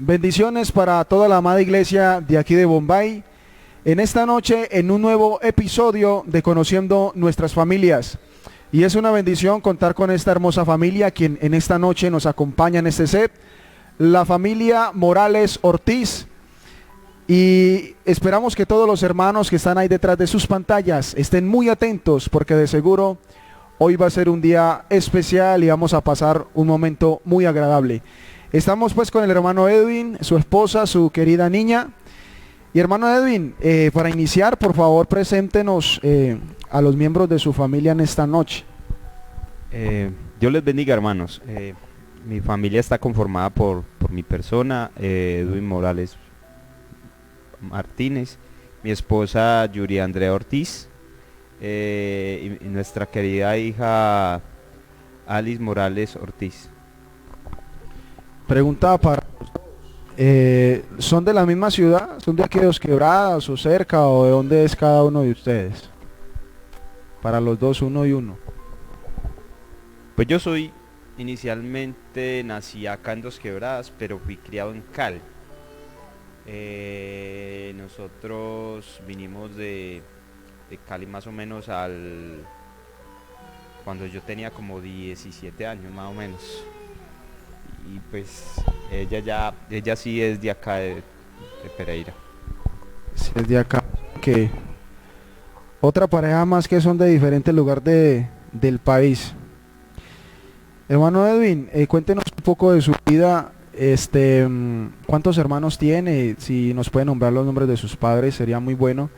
Bendiciones para toda la amada iglesia de aquí de Bombay. En esta noche, en un nuevo episodio de Conociendo Nuestras Familias. Y es una bendición contar con esta hermosa familia, quien en esta noche nos acompaña en este set. La familia Morales Ortiz. Y esperamos que todos los hermanos que están ahí detrás de sus pantallas estén muy atentos, porque de seguro hoy va a ser un día especial y vamos a pasar un momento muy agradable. Estamos pues con el hermano Edwin, su esposa, su querida niña. Y hermano Edwin, para iniciar, por favor, preséntenos a los miembros de su familia en esta noche. Dios les bendiga, hermanos. Mi familia está conformada por mi persona, Edwin Morales Martínez, mi esposa Yuri Andrea Ortiz, y nuestra querida hija Alice Morales Ortiz. Pregunta para ¿son de la misma ciudad? ¿Son de aquí de Dos Quebradas o cerca? ¿O de dónde es cada uno de ustedes? Para los dos, uno y uno. Pues yo inicialmente nací acá en Dos Quebradas, pero fui criado en Cali. Nosotros vinimos de Cali más o menos cuando yo tenía como 17 años más o menos. Y pues ella sí es de acá de Pereira. Si es de acá. Que otra pareja más que son de diferente lugar del país. Hermano Edwin, cuéntenos un poco de su vida. ¿Cuántos hermanos tiene? Si nos puede nombrar los nombres de sus padres, sería muy bueno.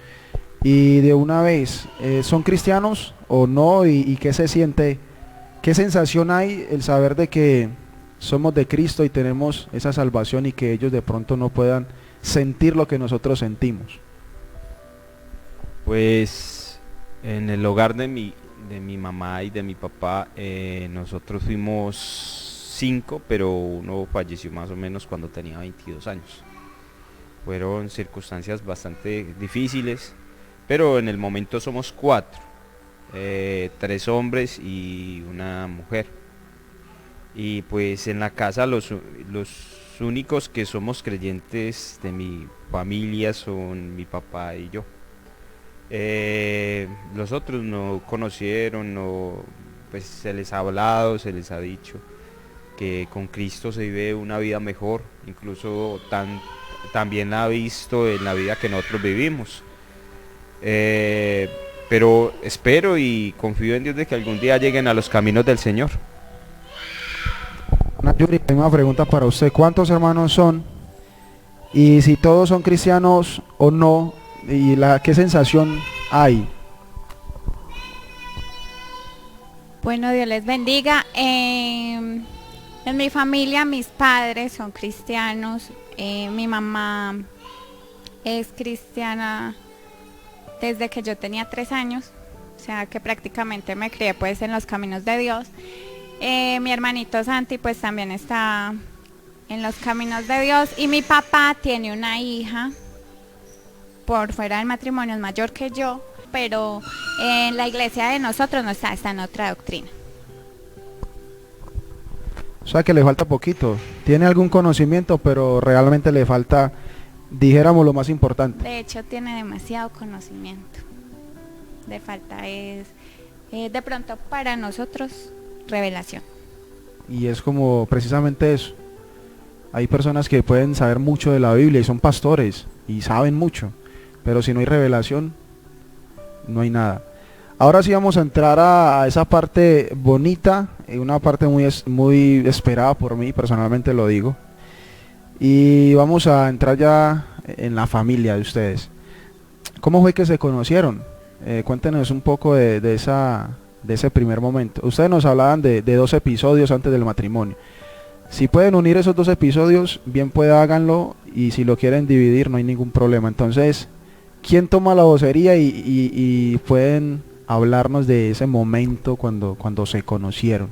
Y de una vez, ¿son cristianos o no? ¿Y qué se siente? ¿Qué sensación hay el saber de que somos de Cristo y tenemos esa salvación y que ellos de pronto no puedan sentir lo que nosotros sentimos? Pues en el hogar de mi mamá y de mi papá, nosotros fuimos 5, pero uno falleció más o menos cuando tenía 22 años. Fueron circunstancias bastante difíciles, pero en el momento somos 4, 3 hombres y una mujer. Y pues en la casa los únicos que somos creyentes de mi familia son mi papá y yo. Los otros no conocieron, pues se les ha hablado, se les ha dicho que con Cristo se vive una vida mejor, incluso también la ha visto en la vida que nosotros vivimos. Pero espero y confío en Dios de que algún día lleguen a los caminos del Señor. Ana Yuri, tengo una pregunta para usted. ¿Cuántos hermanos son? Y si todos son cristianos o no, y ¿qué sensación hay? Bueno, Dios les bendiga. En mi familia mis padres son cristianos. Mi mamá es cristiana desde que yo tenía 3 años. O sea que prácticamente me crié pues en los caminos de Dios. Mi hermanito Santi pues también está en los caminos de Dios. Y mi papá tiene una hija por fuera del matrimonio, es mayor que yo, pero en la iglesia de nosotros no está en otra doctrina. O sea que le falta poquito. Tiene algún conocimiento, pero realmente le falta, dijéramos, lo más importante. De hecho tiene demasiado conocimiento. Le falta es, de pronto para nosotros, revelación. Y es como precisamente eso. Hay personas que pueden saber mucho de la Biblia y son pastores y saben mucho, pero si no hay revelación, no hay nada. Ahora sí vamos a entrar a esa parte bonita, una parte muy esperada por mí, personalmente lo digo. Y vamos a entrar ya en la familia de ustedes. ¿Cómo fue que se conocieron? Cuéntenos un poco de ese primer momento. Ustedes nos hablaban de 2 episodios antes del matrimonio. Si pueden unir esos 2 episodios, bien pueda háganlo, y si lo quieren dividir no hay ningún problema. Entonces, ¿quién toma la vocería y pueden hablarnos de ese momento cuando se conocieron?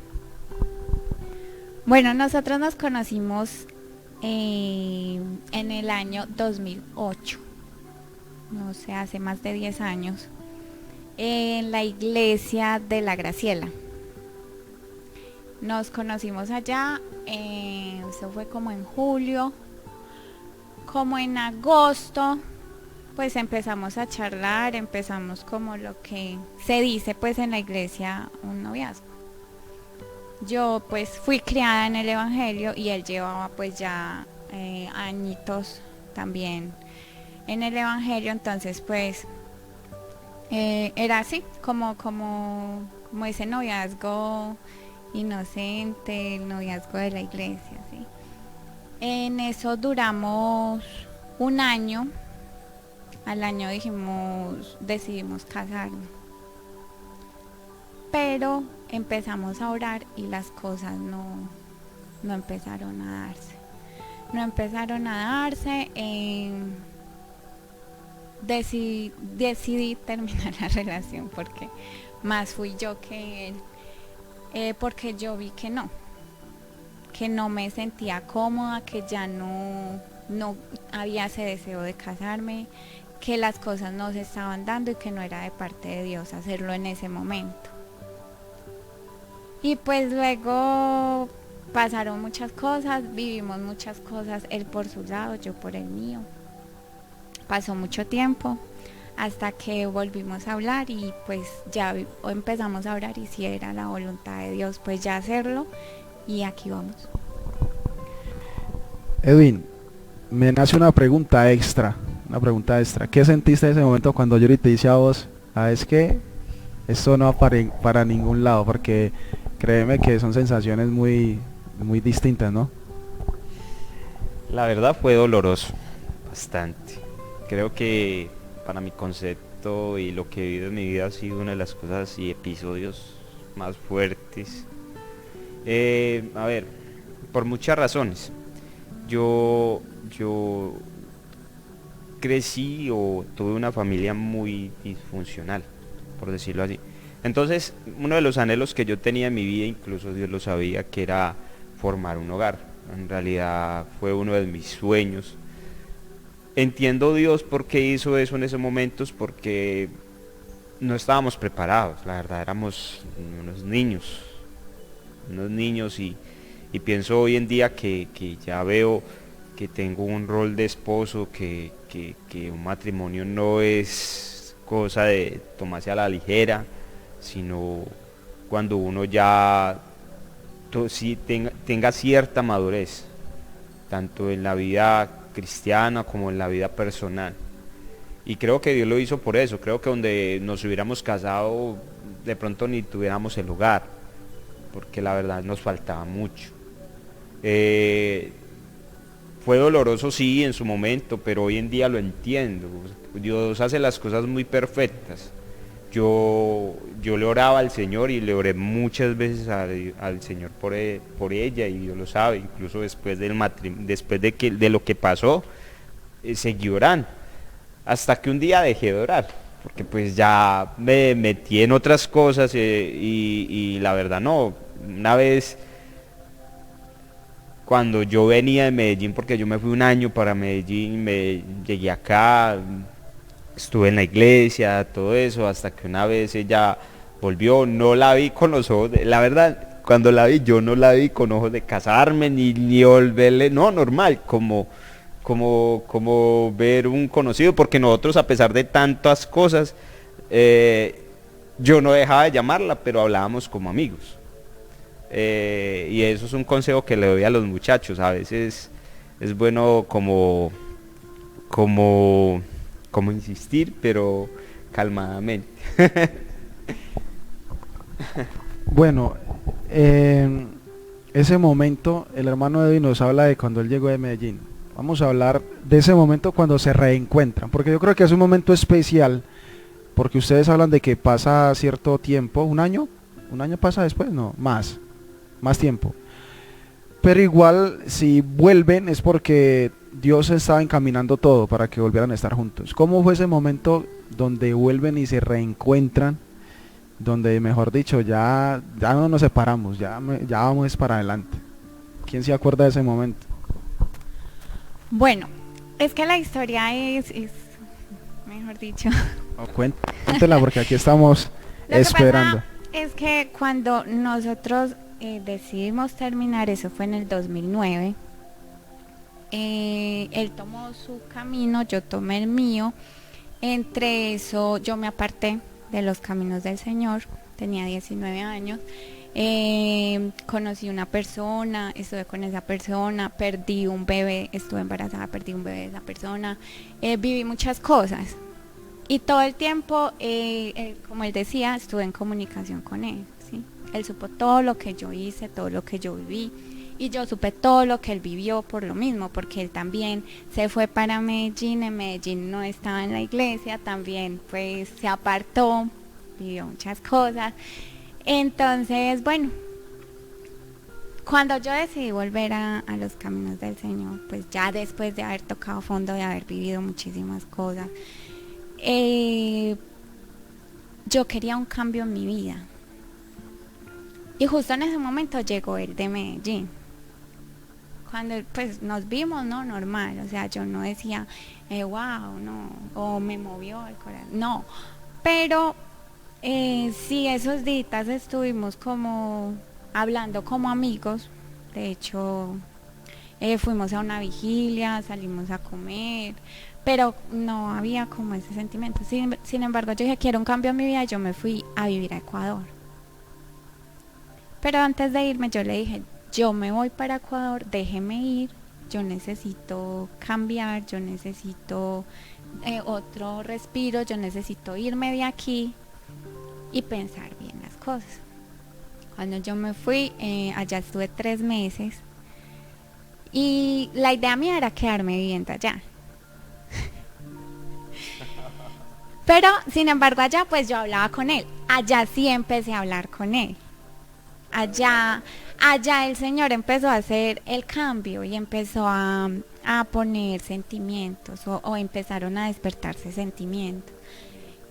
Bueno, nosotros nos conocimos en el año 2008, o sea, hace más de 10 años, en la iglesia de La Graciela. Nos conocimos allá, eso fue como en julio como en agosto, pues empezamos a charlar, empezamos como lo que se dice pues en la iglesia, un noviazgo. Yo pues fui criada en el evangelio y él llevaba pues ya añitos también en el evangelio, entonces pues era así, como ese noviazgo inocente, el noviazgo de la iglesia, ¿sí? En eso duramos un año, al año decidimos casarnos, pero empezamos a orar y las cosas no empezaron a darse. No empezaron a darse, decidí terminar la relación porque más fui yo que él, porque yo vi que no me sentía cómoda, que ya no había ese deseo de casarme, que las cosas no se estaban dando y que no era de parte de Dios hacerlo en ese momento. Y pues luego pasaron muchas cosas, vivimos muchas cosas, él por su lado, yo por el mío. Pasó mucho tiempo hasta que volvimos a hablar y pues ya empezamos a orar y si era la voluntad de Dios pues ya hacerlo y aquí vamos. Edwin, me nace una pregunta extra. ¿Qué sentiste en ese momento cuando Yuri te dice a vos, es que esto no va para ningún lado? Porque créeme que son sensaciones muy, muy distintas, ¿no? La verdad fue doloroso, bastante. Creo que para mi concepto y lo que he vivido en mi vida ha sido una de las cosas y episodios más fuertes. A ver, por muchas razones. Yo crecí o tuve una familia muy disfuncional, por decirlo así. Entonces, uno de los anhelos que yo tenía en mi vida, incluso Dios lo sabía, que era formar un hogar. En realidad fue uno de mis sueños. Entiendo Dios por qué hizo eso en esos momentos, porque no estábamos preparados, la verdad, éramos unos niños y pienso hoy en día que ya veo que tengo un rol de esposo, que un matrimonio no es cosa de tomarse a la ligera, sino cuando uno ya tenga cierta madurez, tanto en la vida cristiana como en la vida personal. Y creo que Dios lo hizo por eso. Creo que donde nos hubiéramos casado de pronto ni tuviéramos el hogar, porque la verdad nos faltaba mucho. Fue doloroso sí en su momento, pero hoy en día lo entiendo. Dios hace las cosas muy perfectas. Yo le oraba al Señor y le oré muchas veces al Señor por ella, y Dios lo sabe. Incluso después de lo que pasó, seguí orando. Hasta que un día dejé de orar, porque pues ya me metí en otras cosas y la verdad no. Una vez, cuando yo venía de Medellín, porque yo me fui un año para Medellín, llegué acá, estuve en la iglesia, todo eso, hasta que una vez ella volvió, no la vi con los ojos, la verdad, cuando la vi, yo no la vi con ojos de casarme, ni volverle, no, normal, como ver un conocido, porque nosotros, a pesar de tantas cosas, yo no dejaba de llamarla, pero hablábamos como amigos. Y eso es un consejo que le doy a los muchachos. A veces es bueno como insistir, pero calmadamente. Bueno, ese momento, el hermano Edwin nos habla de cuando él llegó de Medellín. Vamos a hablar de ese momento cuando se reencuentran, porque yo creo que es un momento especial, porque ustedes hablan de que pasa cierto tiempo, un año pasa después, no, más tiempo. Pero igual, si vuelven es porque Dios estaba encaminando todo para que volvieran a estar juntos. ¿Cómo fue ese momento donde vuelven y se reencuentran? Donde, mejor dicho, ya no nos separamos, ya vamos para adelante. ¿Quién se acuerda de ese momento? Bueno, es que la historia es mejor dicho. Cuéntela porque aquí estamos esperando. Es que cuando nosotros decidimos terminar, eso fue en el 2009, él tomó su camino, yo tomé el mío. Entre eso yo me aparté de los caminos del Señor, tenía 19 años. Conocí una persona, estuve con esa persona, perdí un bebé, estuve embarazada, perdí un bebé de esa persona, viví muchas cosas y todo el tiempo, como él decía, estuve en comunicación con él, ¿sí? Él supo todo lo que yo hice, todo lo que yo viví y yo supe todo lo que él vivió por lo mismo, porque él también se fue para Medellín, en Medellín no estaba en la iglesia, también pues se apartó, vivió muchas cosas. Entonces, bueno, cuando yo decidí volver a los caminos del Señor, pues ya después de haber tocado fondo, de haber vivido muchísimas cosas, yo quería un cambio en mi vida. Y justo en ese momento llegó el de Medellín. Cuando pues nos vimos, no, normal, o sea, yo no decía, wow, no, o me movió el corazón, no, pero sí, esos días estuvimos como hablando como amigos. De hecho, fuimos a una vigilia, salimos a comer, pero no había como ese sentimiento. Sin embargo, yo dije, quiero un cambio en mi vida y yo me fui a vivir a Ecuador. Pero antes de irme yo le dije, yo me voy para Ecuador, déjeme ir, yo necesito cambiar, yo necesito otro respiro, yo necesito irme de aquí y pensar bien las cosas. Cuando yo me fui, allá estuve 3 meses y la idea mía era quedarme viviendo allá. Pero sin embargo allá pues yo hablaba con él, allá sí empecé a hablar con él. Allá el Señor empezó a hacer el cambio y empezó a poner sentimientos o empezaron a despertarse sentimientos.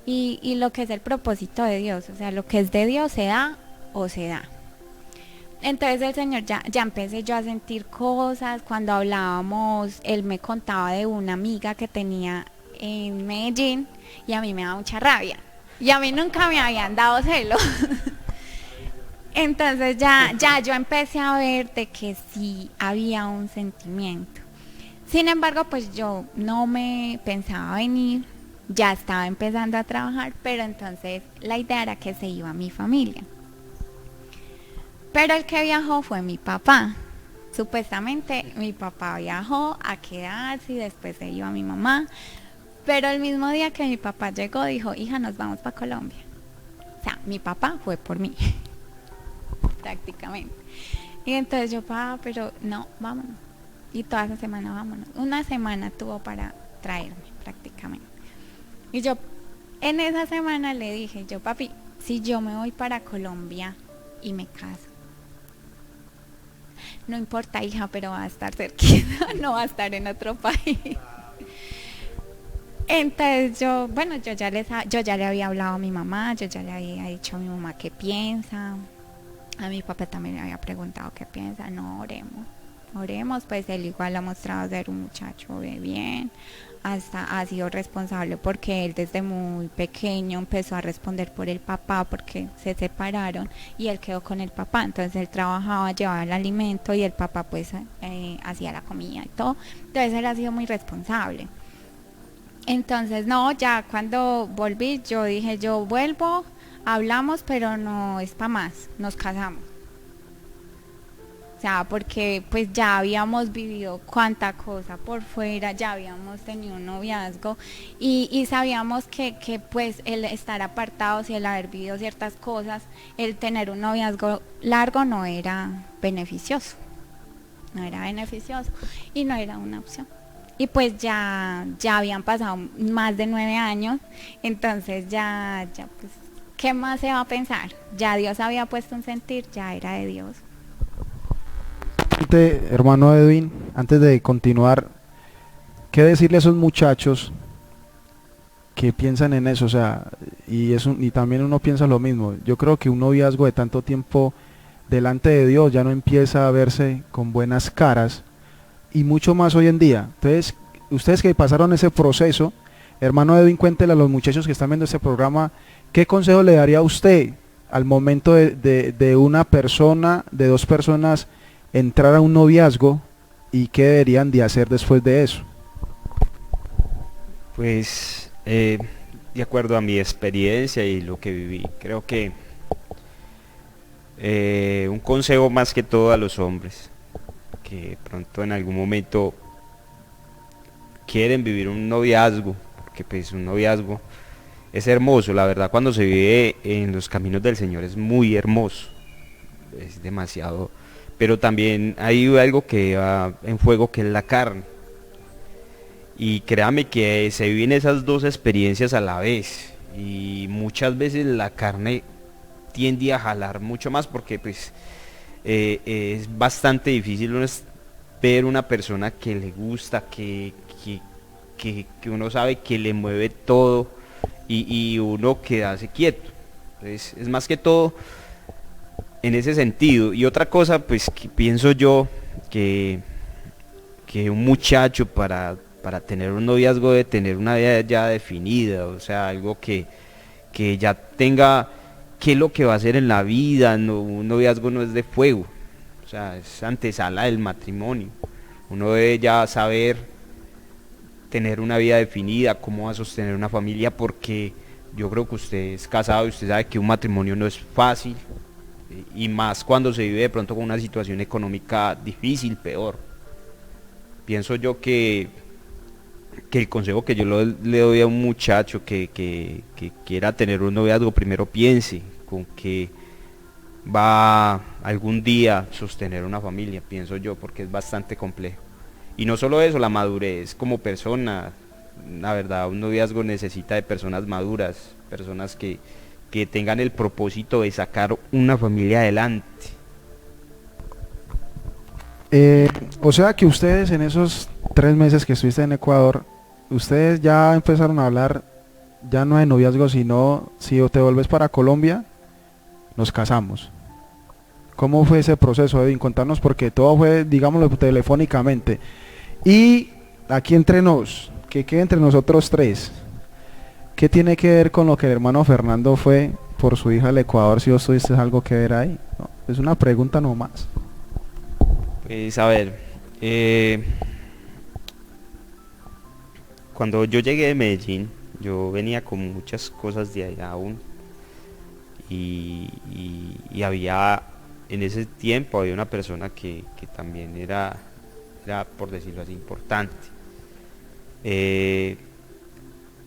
Y lo que es el propósito de Dios, o sea, lo que es de Dios se da o se da. Entonces el Señor ya empecé yo a sentir cosas. Cuando hablábamos, él me contaba de una amiga que tenía en Medellín y a mí me daba mucha rabia. Y a mí nunca me habían dado celos. Entonces ya yo empecé a ver de que sí había un sentimiento. Sin embargo, pues yo no me pensaba venir. Ya estaba empezando a trabajar, pero entonces la idea era que se iba mi familia. Pero el que viajó fue mi papá. Supuestamente mi papá viajó a quedarse y después se iba mi mamá. Pero el mismo día que mi papá llegó, dijo, hija, nos vamos para Colombia. O sea, mi papá fue por mí, prácticamente. Y entonces yo, papá, pero no, vámonos. Y toda esa semana vámonos. Una semana tuvo para traerme, prácticamente. Y yo en esa semana le dije, yo, papi, si yo me voy para Colombia y me caso, no importa, hija, pero va a estar cerquita, no va a estar en otro país. Entonces yo, bueno, yo ya le había hablado a mi mamá, yo ya le había dicho a mi mamá qué piensa, a mi papá también le había preguntado qué piensa. No, oremos, pues él igual ha mostrado ser un muchacho de bien, hasta ha sido responsable porque él desde muy pequeño empezó a responder por el papá porque se separaron y él quedó con el papá. Entonces él trabajaba, llevaba el alimento y el papá pues hacía la comida y todo. Entonces él ha sido muy responsable. Entonces no, ya cuando volví yo dije, yo vuelvo, hablamos, pero no es para más, nos casamos. O sea, porque pues ya habíamos vivido cuánta cosa por fuera, ya habíamos tenido un noviazgo y sabíamos que pues el estar apartados y el haber vivido ciertas cosas, el tener un noviazgo largo no era beneficioso y no era una opción. Y pues ya habían pasado más de 9 años, entonces ya pues, ¿qué más se va a pensar? Ya Dios había puesto un sentir, ya era de Dios. Hermano Edwin, antes de continuar, ¿qué decirle a esos muchachos que piensan en eso? O sea, y también uno piensa lo mismo. Yo creo que un noviazgo de tanto tiempo delante de Dios ya no empieza a verse con buenas caras, y mucho más hoy en día. Entonces, ustedes que pasaron ese proceso, hermano Edwin, cuéntele a los muchachos que están viendo este programa, ¿qué consejo le daría a usted al momento de una persona, de 2 personas, entrar a un noviazgo y qué deberían de hacer después de eso. Pues de acuerdo a mi experiencia y lo que viví, creo que un consejo más que todo a los hombres que pronto en algún momento quieren vivir un noviazgo, porque pues un noviazgo es hermoso, la verdad cuando se vive en los caminos del Señor es muy hermoso, es demasiado, pero también hay algo que va en juego que es la carne. Y créame que se viven esas dos experiencias a la vez y muchas veces la carne tiende a jalar mucho más porque pues es bastante difícil ver una persona que le gusta, que uno sabe que le mueve todo y uno quedarse quieto. Entonces es más que todo en ese sentido. Y otra cosa pues que pienso yo que un muchacho para tener un noviazgo debe tener una vida ya definida, o sea, algo que ya tenga qué es lo que va a hacer en la vida. No, un noviazgo no es de fuego, o sea, es antesala del matrimonio. Uno debe ya saber tener una vida definida, cómo va a sostener una familia, porque yo creo que usted es casado y usted sabe que un matrimonio no es fácil, y más cuando se vive de pronto con una situación económica difícil, peor. Pienso yo que el consejo que yo le doy a un muchacho que quiera tener un noviazgo, primero piense con que va algún día sostener una familia, pienso yo, porque es bastante complejo. Y no solo eso, la madurez como persona, la verdad, un noviazgo necesita de personas maduras, personas que tengan el propósito de sacar una familia adelante. O sea que ustedes en esos 3 meses que estuviste en Ecuador, ustedes ya empezaron a hablar, ya no de noviazgo, sino si te vuelves para Colombia, nos casamos. ¿Cómo fue ese proceso, Edwin? Contarnos, porque todo fue, digámoslo, telefónicamente. Y aquí entre nos, que quede entre nosotros 3, ¿qué tiene que ver con lo que el hermano Fernando fue por su hija al Ecuador, si vos tuviste algo que ver ahí? No, es una pregunta nomás. Pues a ver, cuando yo llegué de Medellín, yo venía con muchas cosas de allá aún, y había, en ese tiempo había una persona que también era, por decirlo así, importante.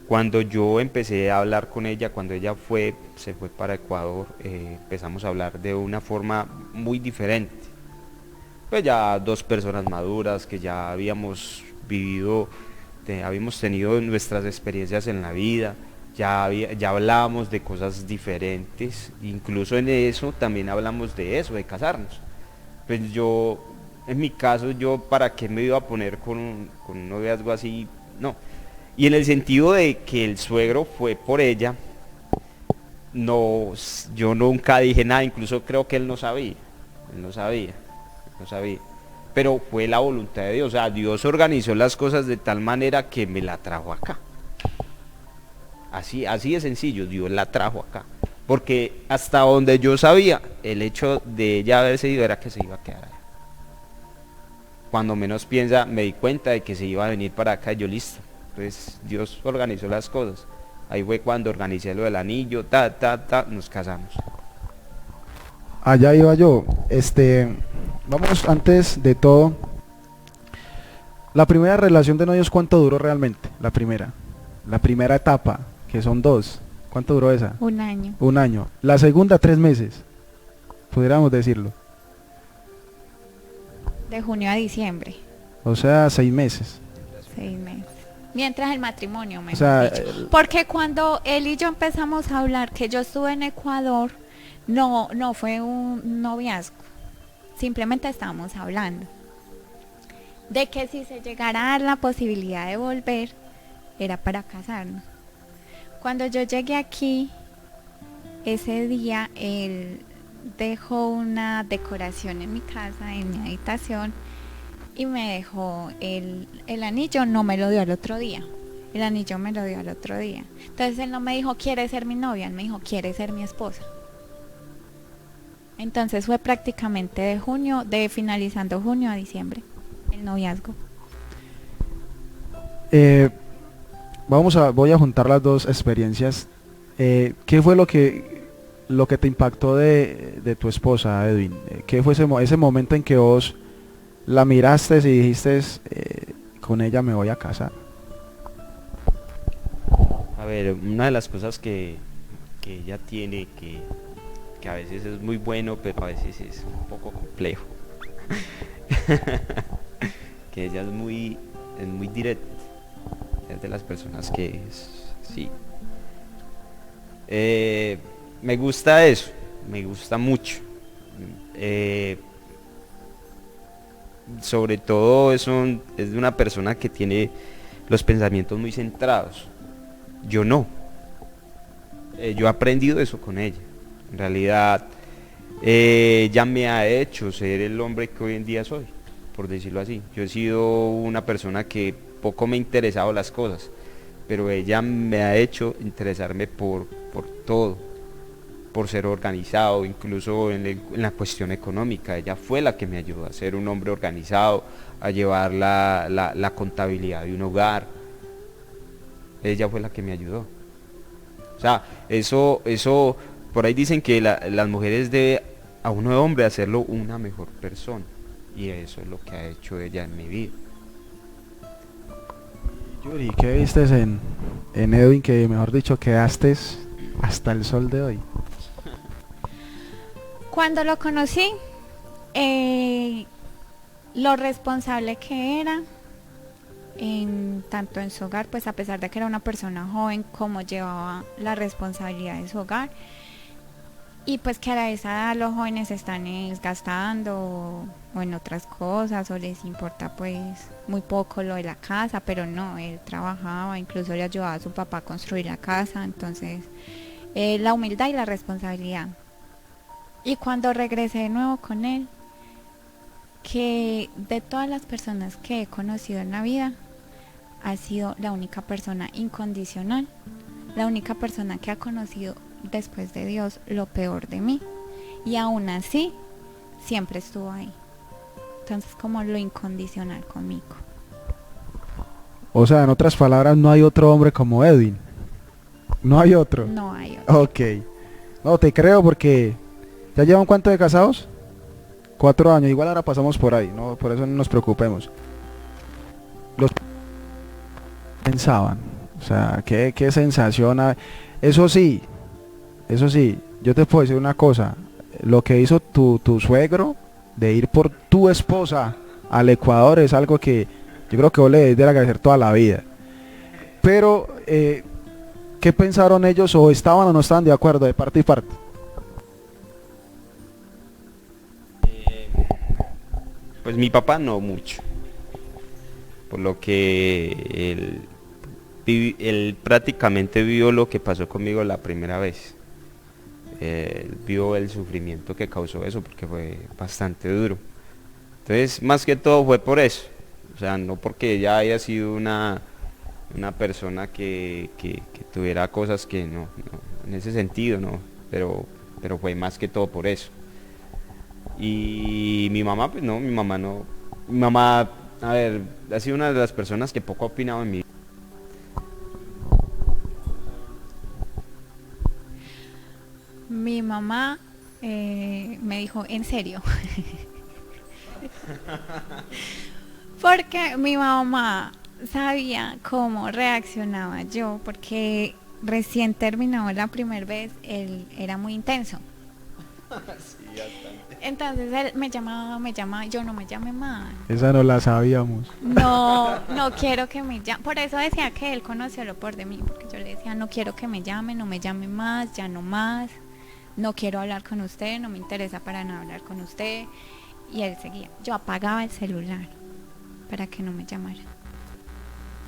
Cuando yo empecé a hablar con ella, cuando ella se fue para Ecuador, empezamos a hablar de una forma muy diferente. Pues ya 2 personas maduras que ya habíamos vivido, habíamos tenido nuestras experiencias en la vida, ya hablábamos de cosas diferentes, incluso en eso también hablamos de eso, de casarnos. Pues yo, en mi caso, yo para qué me iba a poner con un noviazgo así, no. Y en el sentido de que el suegro fue por ella, no, yo nunca dije nada, incluso creo que él no sabía, pero fue la voluntad de Dios, o sea, Dios organizó las cosas de tal manera que me la trajo acá. Así de sencillo, Dios la trajo acá, porque hasta donde yo sabía, el hecho de ella haberse ido era que se iba a quedar allá. Cuando menos piensa, me di cuenta de que se iba a venir para acá, y yo listo. Entonces Dios organizó las cosas. Ahí fue cuando organicé lo del anillo, nos casamos. Allá iba yo. Vamos, antes de todo, la primera relación de novios, ¿cuánto duró realmente? La primera etapa, que son 2. ¿Cuánto duró esa? 1 año. 1 año. La segunda, 3 meses, pudiéramos decirlo. De junio a diciembre. O sea, 6 meses. 6 meses. Mientras el matrimonio, mejor O sea, dicho. Porque cuando él y yo empezamos a hablar, que yo estuve en Ecuador, no fue un noviazgo. Simplemente estábamos hablando de que si se llegara a dar la posibilidad de volver, era para casarnos. Cuando yo llegué aquí, ese día él dejó una decoración en mi casa, en mi habitación, y me dejó el anillo, no me lo dio al otro día. El anillo me lo dio al otro día. Entonces él no me dijo, ¿quieres ser mi novia? Él me dijo, ¿quieres ser mi esposa? Entonces fue prácticamente de finalizando junio a diciembre. el noviazgo. Voy a juntar las dos experiencias. ¿Qué fue lo que te impactó de tu esposa, Edwin? ¿Qué fue ese momento en que vos la miraste y dijiste, con ella me voy a casar? A ver, una de las cosas que ella tiene, que a veces es muy bueno, pero a veces es un poco complejo. Que ella es muy directa. Es de las personas que sí. Me gusta eso, me gusta mucho. Sobre todo es de una persona que tiene los pensamientos muy centrados. Yo no. Yo he aprendido eso con ella. En realidad, ella me ha hecho ser el hombre que hoy en día soy, por decirlo así. Yo he sido una persona que poco me ha interesado las cosas, pero ella me ha hecho interesarme por todo, por ser organizado, incluso en la cuestión económica. Ella fue la que me ayudó a ser un hombre organizado, a llevar la contabilidad de un hogar. Ella fue la que me ayudó. O sea, eso por ahí dicen que las mujeres deben a uno de hombre hacerlo una mejor persona, y eso es lo que ha hecho ella en mi vida. Yuri, ¿qué viste en Edwin que, mejor dicho, quedaste hasta el sol de hoy? Cuando lo conocí, lo responsable que era, tanto en su hogar, pues a pesar de que era una persona joven, como llevaba la responsabilidad de su hogar, y pues que a esa edad los jóvenes están gastando o en otras cosas, o les importa pues muy poco lo de la casa, pero no, él trabajaba, incluso le ayudaba a su papá a construir la casa. Entonces la humildad y la responsabilidad. Y cuando regresé de nuevo con él, que de todas las personas que he conocido en la vida, ha sido la única persona incondicional, la única persona que ha conocido después de Dios lo peor de mí, y aún así siempre estuvo ahí. Entonces, como lo incondicional conmigo. O sea, en otras palabras, no hay otro hombre como Edwin. No hay otro. No hay otro. Ok. No, te creo porque ¿ya llevan cuánto de casados? 4 años. Igual ahora pasamos por ahí, no, por eso no nos preocupemos. Los pensaban, o sea, qué sensación. Eso sí, yo te puedo decir una cosa. Lo que hizo tu suegro de ir por tu esposa al Ecuador es algo que yo creo que vos le debes de agradecer toda la vida. Pero, ¿qué pensaron ellos? ¿O estaban o no estaban de acuerdo de parte y parte? Pues mi papá no mucho, por lo que él prácticamente vio lo que pasó conmigo la primera vez. Él vio el sufrimiento que causó eso, porque fue bastante duro. Entonces, más que todo fue por eso. O sea, no porque ella haya sido una persona que tuviera cosas que no, en ese sentido, no. Pero fue más que todo por eso. Y mi mamá, pues no, mi mamá no. Mi mamá, a ver, ha sido una de las personas que poco ha opinado en mi vida. Mi mamá me dijo, ¿en serio? Porque mi mamá sabía cómo reaccionaba yo, porque recién terminado la primera vez, él era muy intenso. Sí, bastante. Entonces él me llamaba, yo no me llame más. Esa no la sabíamos. No quiero que me llame. Por eso decía que él conoció lo peor de mí, porque yo le decía, no quiero que me llame, no me llame más, ya no más. No quiero hablar con usted, no me interesa para nada hablar con usted. Y él seguía. Yo apagaba el celular para que no me llamara.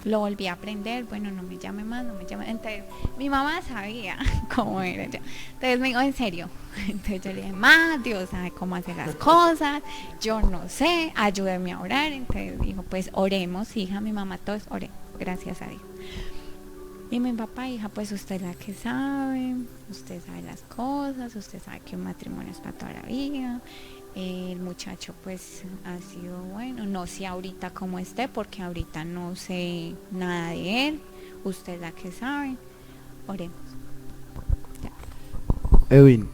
Lo volví a prender, bueno, no me llame más, no me llame. Entonces, mi mamá sabía cómo era yo. Entonces me dijo, ¿en serio? Entonces yo le dije, ma, Dios sabe cómo hacer las cosas, yo no sé, ayúdame a orar. Entonces dijo, pues oremos, hija, mi mamá, todos oremos, gracias a Dios. Y mi papá, hija, pues usted es la que sabe, usted sabe las cosas, usted sabe que un matrimonio es para toda la vida. El muchacho pues ha sido bueno, no sé ahorita cómo esté, porque ahorita no sé nada de él, usted es la que sabe. Oremos. Ya. Edwin,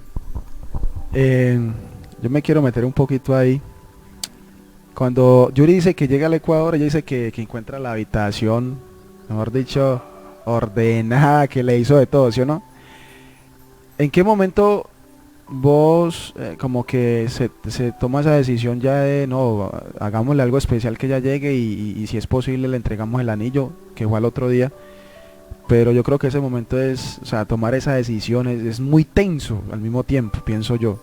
yo me quiero meter un poquito ahí. Cuando Yuri dice que llega al Ecuador, ella dice que encuentra la habitación, mejor dicho, ordenada, que le hizo de todo, ¿sí o no? ¿En qué momento vos como que se toma esa decisión ya de, no, hagámosle algo especial que ella llegue y si es posible le entregamos el anillo, que fue al otro día? Pero yo creo que ese momento es, o sea, tomar esa decisión es muy tenso al mismo tiempo, pienso yo.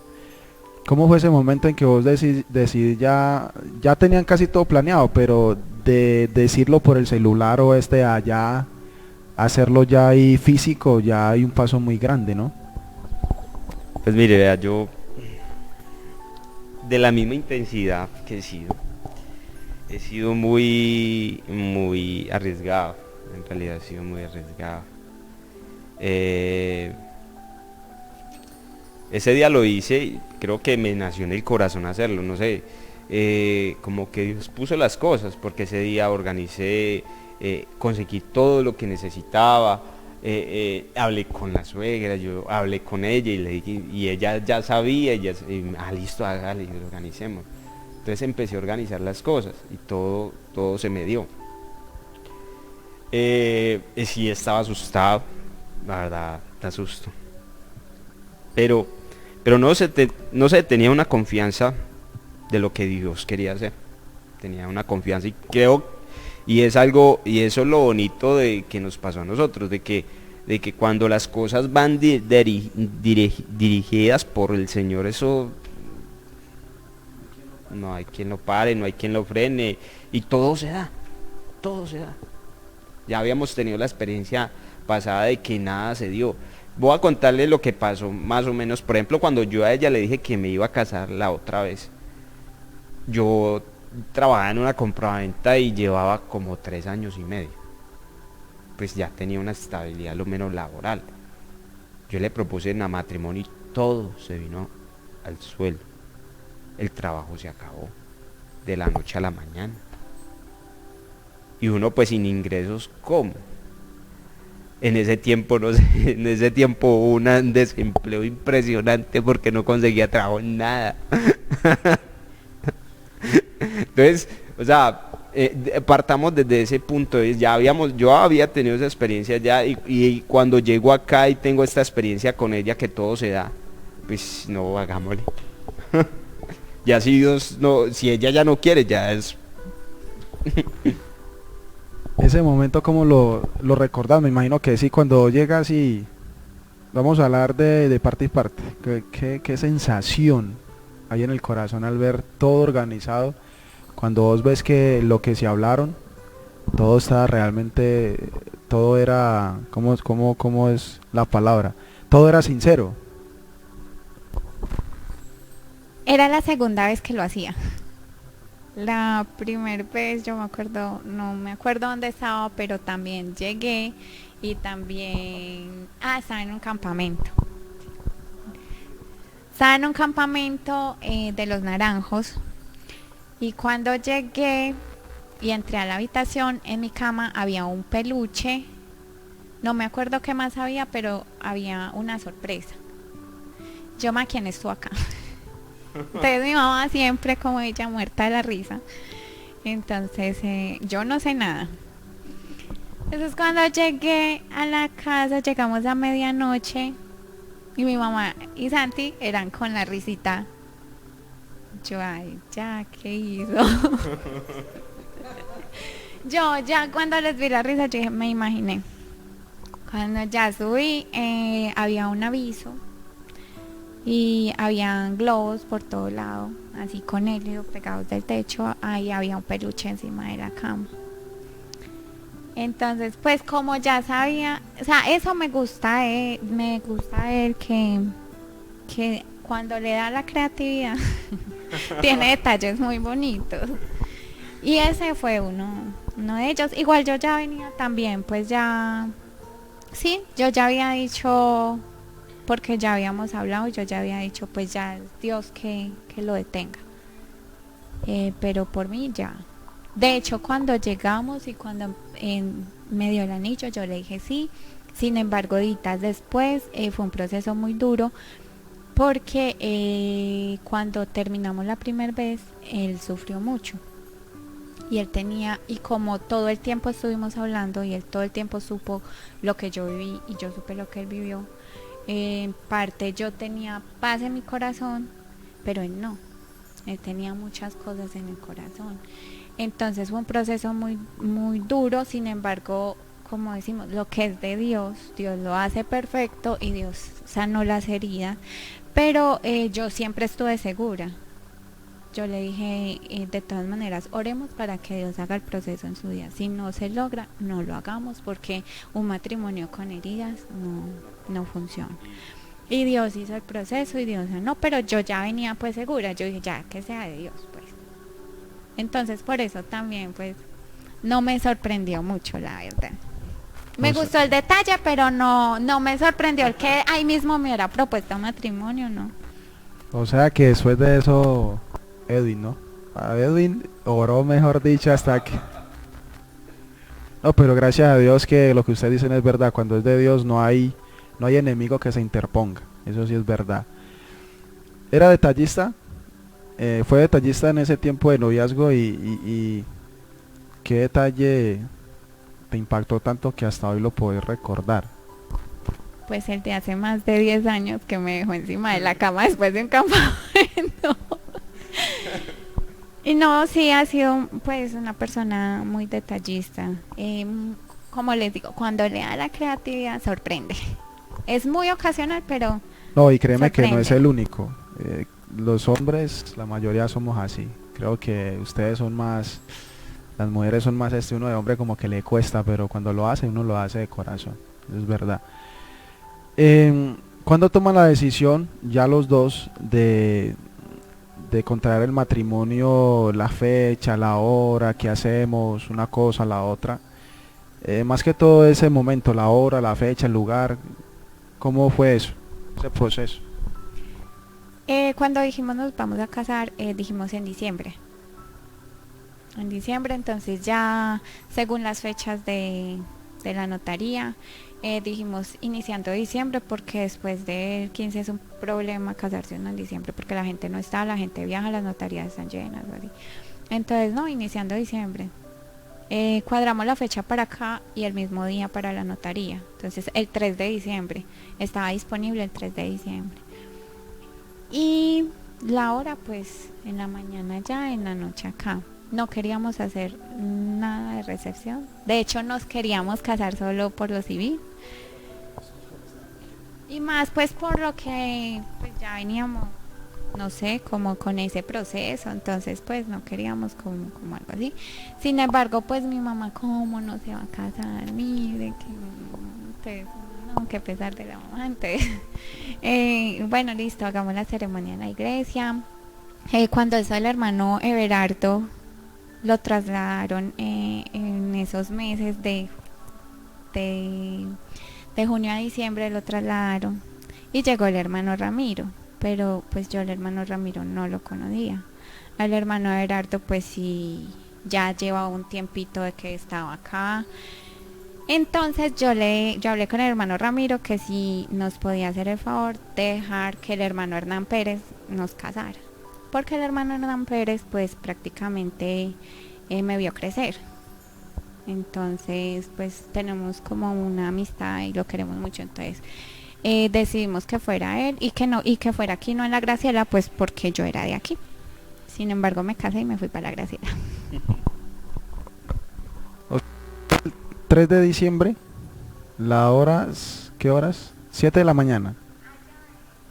¿Cómo fue ese momento en que vos decidís ya tenían casi todo planeado, pero de decirlo por el celular o allá, hacerlo ya ahí físico, ya hay un paso muy grande, ¿no? Pues mire, vea, yo de la misma intensidad que he sido muy arriesgado, en realidad he sido muy arriesgado. Ese día lo hice y creo que me nació en el corazón hacerlo, no sé, como que Dios puso las cosas, porque ese día organicé, conseguí todo lo que necesitaba, hablé con la suegra, yo hablé con ella y le dije, y ella ya sabía, listo, hágale, y lo organicemos. Entonces empecé a organizar las cosas y todo se me dio. Sí estaba asustado, la verdad, te asusto. Pero no se tenía una confianza de lo que Dios quería hacer. Tenía una confianza y creo, y es algo, y eso es lo bonito de que nos pasó a nosotros, de que cuando las cosas van dirigidas por el Señor, eso no hay quien lo pare, no hay quien lo frene, y todo se da. Ya habíamos tenido la experiencia pasada de que nada se dio. Voy a contarles lo que pasó más o menos. Por ejemplo, cuando yo a ella le dije que me iba a casar la otra vez, yo trabajaba en una compraventa y llevaba como 3 años y medio. Pues ya tenía una estabilidad lo menos laboral. Yo le propuse en matrimonio y todo se vino al suelo. El trabajo se acabó de la noche a la mañana. Y uno pues sin ingresos, ¿cómo? En ese tiempo, no sé, en ese tiempo hubo un desempleo impresionante porque no conseguía trabajo en nada. Entonces, o sea, partamos desde ese punto. Yo había tenido esa experiencia ya y cuando llego acá y tengo esta experiencia con ella que todo se da, pues no, hagámosle. Ya si Dios no, si ella ya no quiere, ya es. Ese momento, ¿cómo lo recordás? Me imagino que sí, cuando llegas y vamos a hablar de parte y parte. ¿Qué sensación hay en el corazón al ver todo organizado? Cuando vos ves que lo que se hablaron, todo estaba realmente, todo era, ¿cómo es la palabra? Todo era sincero. Era la segunda vez que lo hacía. La primera vez yo no me acuerdo dónde estaba, pero también llegué y también, estaba en un campamento. Estaba en un campamento de los Naranjos y cuando llegué y entré a la habitación, en mi cama había un peluche, no me acuerdo qué más había, pero había una sorpresa. Yo, ¿quién estuvo acá? Entonces mi mamá siempre como ella muerta de la risa. Entonces yo no sé nada. Entonces cuando llegué a la casa, llegamos a medianoche y mi mamá y Santi eran con la risita. Yo, ay, ya, ¿qué hizo? Yo ya cuando les vi la risa, yo dije, me imaginé. Cuando ya subí, había un aviso. Y habían globos por todo lado, así con helio pegados del techo, ahí había un peluche encima de la cama. Entonces, pues como ya sabía, o sea, eso me gusta de él que cuando le da la creatividad, tiene detalles muy bonitos. Y ese fue uno de ellos. Igual yo ya venía también, pues ya Sí, yo ya había dicho, porque ya habíamos hablado, yo ya había dicho, pues ya es Dios que lo detenga. Pero por mí ya. De hecho, cuando llegamos y cuando me dio el anillo, yo le dije sí. Sin embargo, días después fue un proceso muy duro porque cuando terminamos la primera vez, él sufrió mucho. Y él tenía, y como todo el tiempo estuvimos hablando y él todo el tiempo supo lo que yo viví y yo supe lo que él vivió, en parte yo tenía paz en mi corazón, pero él no. Él tenía muchas cosas en el corazón. Entonces fue un proceso muy, muy duro, sin embargo, como decimos, lo que es de Dios, Dios lo hace perfecto y Dios sanó las heridas, pero yo siempre estuve segura. Yo le dije, de todas maneras, oremos para que Dios haga el proceso en su día. Si no se logra, no lo hagamos porque un matrimonio con heridas no funciona. Y Dios hizo el proceso y Dios no, pero yo ya venía pues segura, yo dije ya que sea de Dios pues. Entonces por eso también pues no me sorprendió mucho la verdad. Me gustó el detalle, pero no me sorprendió el que ahí mismo me hubiera propuesto matrimonio, ¿no? O sea que después de eso, Edwin, ¿no? A Edwin oró, mejor dicho, hasta que... No, pero gracias a Dios que lo que ustedes dicen es verdad. Cuando es de Dios no hay enemigo que se interponga. Eso sí es verdad. Era detallista. Fue detallista en ese tiempo de noviazgo y ¿qué detalle te impactó tanto que hasta hoy lo podés recordar? Pues el de hace más de 10 años que me dejó encima de la cama después de un campamento. Y no, sí, ha sido pues una persona muy detallista. Como les digo, cuando le da la creatividad sorprende. Es muy ocasional, pero no, y créeme sorprende. Que no es el único. Los hombres, la mayoría somos así. Creo que ustedes son más, las mujeres son más uno de hombre como que le cuesta, pero cuando lo hace, uno lo hace de corazón. Es verdad. ¿Cuándo toman la decisión ya los dos de contraer el matrimonio, la fecha, la hora, qué hacemos, una cosa, la otra? Más que todo ese momento, la hora, la fecha, el lugar, ¿cómo fue eso, ese proceso? Cuando dijimos nos vamos a casar, dijimos en diciembre. En diciembre, entonces ya según las fechas de la notaría, dijimos iniciando diciembre porque después del 15 es un problema casarse uno en diciembre porque la gente no está, la gente viaja, las notarías están llenas, así. Entonces no, iniciando diciembre. Cuadramos la fecha para acá y el mismo día para la notaría. Entonces el 3 de diciembre, estaba disponible el 3 de diciembre. Y la hora pues en la mañana ya, en la noche acá. No queríamos hacer nada de recepción. De hecho nos queríamos casar solo por lo civil. Y más pues por lo que pues ya veníamos, no sé, como con ese proceso. Entonces pues no queríamos como algo así. Sin embargo pues mi mamá, ¿cómo no se va a casar? Mire que entonces, no, que pesar de la mamá. Entonces bueno, listo, hagamos la ceremonia en la iglesia. Cuando eso el hermano Everardo lo trasladaron en esos meses de junio a diciembre, lo trasladaron y llegó el hermano Ramiro, pero pues yo el hermano Ramiro no lo conocía. Al hermano Everardo pues sí, ya llevaba un tiempito de que estaba acá. Entonces yo hablé con el hermano Ramiro que si nos podía hacer el favor de dejar que el hermano Hernán Pérez nos casara, porque el hermano Hernán Pérez pues prácticamente me vio crecer. Entonces pues tenemos como una amistad y lo queremos mucho. Entonces decidimos que fuera él y que fuera aquí, no en la Graciela, pues porque yo era de aquí. Sin embargo me casé y me fui para la Graciela. 3 de diciembre, la hora, ¿qué horas? 7 de la mañana,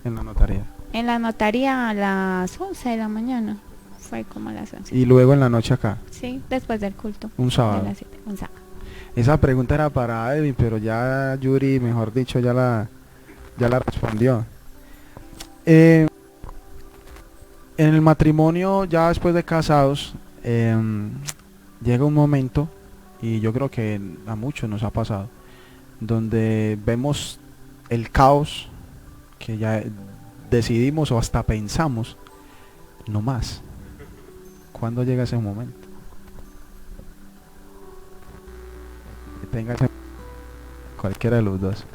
en la notaría. En la notaría a las 11 de la mañana, fue como a las 11. Y luego en la noche acá. Sí, después del culto. Un sábado. De las 7, un sábado. Esa pregunta era para Edwin, pero ya Yuri, mejor dicho, ya la respondió. En el matrimonio, ya después de casados, llega un momento, y yo creo que a muchos nos ha pasado, donde vemos el caos que ya decidimos o hasta pensamos, no más. ¿Cuándo llega ese momento? Que tenga cualquiera de los dos.